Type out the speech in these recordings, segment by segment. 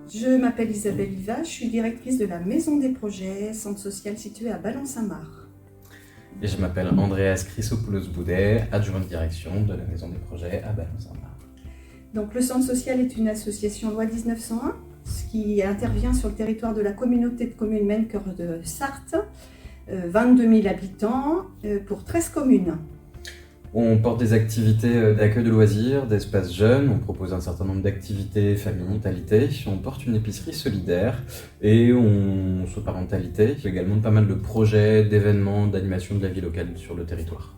Je m'appelle Isabelle Liva, je suis directrice de la Maison des Projets, centre social situé à Ballon-Saint-Marc. Et je m'appelle Andreas Chrysopoulos-Boudet, adjoint de direction de la Maison des Projets à Ballon-Saint-Marc. Donc, le centre social est une association loi 1901 qui intervient sur le territoire de la communauté de communes Maine-Cœur de Sarthe, 22 000 habitants pour 13 communes. On porte des activités d'accueil de loisirs, d'espaces jeunes, on propose un certain nombre d'activités famille, parentalité, on porte une épicerie solidaire et on sous parentalité, également pas mal de projets, d'événements, d'animation de la vie locale sur le territoire.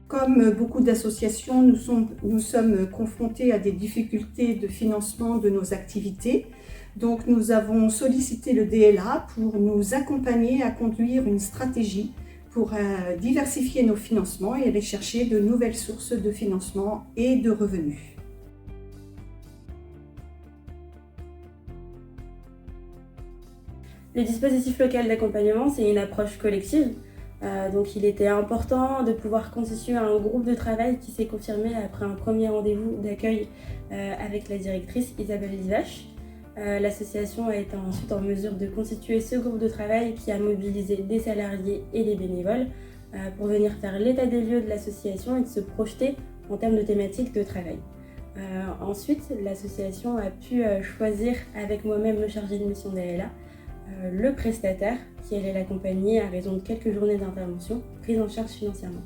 Comme beaucoup d'associations, nous sommes confrontés à des difficultés de financement de nos activités. Donc nous avons sollicité le DLA pour nous accompagner à conduire une stratégie pour diversifier nos financements et aller chercher de nouvelles sources de financement et de revenus. Le dispositif local d'accompagnement, c'est une approche collective. Donc il était important de pouvoir constituer un groupe de travail qui s'est confirmé après un premier rendez-vous d'accueil avec la directrice Isabelle Livache. L'association a été ensuite en mesure de constituer ce groupe de travail qui a mobilisé des salariés et des bénévoles pour venir faire l'état des lieux de l'association et de se projeter en termes de thématiques de travail. Ensuite, l'association a pu choisir avec moi-même le chargé de mission d'ALA, le prestataire qui allait l'accompagner à raison de quelques journées d'intervention, prise en charge financièrement.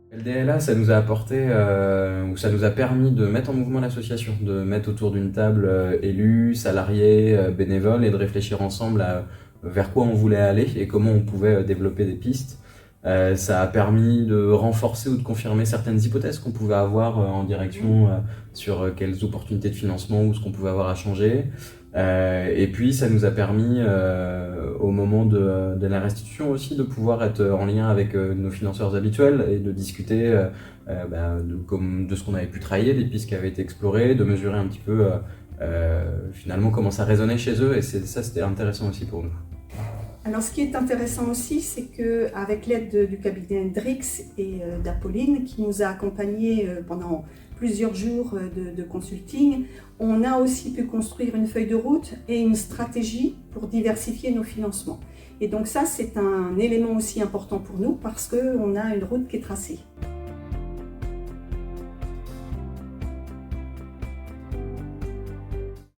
Le DLA, ça nous a apporté, ou ça nous a permis de mettre en mouvement l'association, de mettre autour d'une table élus, salariés, bénévoles et de réfléchir ensemble vers quoi on voulait aller et comment on pouvait développer des pistes. Ça a permis de renforcer ou de confirmer certaines hypothèses qu'on pouvait avoir en direction sur quelles opportunités de financement ou ce qu'on pouvait avoir à changer. Et puis ça nous a permis au moment de la restitution aussi de pouvoir être en lien avec nos financeurs habituels et de discuter de ce qu'on avait pu travailler, des pistes qui avaient été explorées, de mesurer un petit peu finalement comment ça résonnait chez eux et ça c'était intéressant aussi pour nous. Alors ce qui est intéressant aussi, c'est qu'avec l'aide du cabinet Hendrix et d'Apolline, qui nous a accompagnés pendant plusieurs jours de consulting, on a aussi pu construire une feuille de route et une stratégie pour diversifier nos financements. Et donc ça, c'est un élément aussi important pour nous parce qu'on a une route qui est tracée.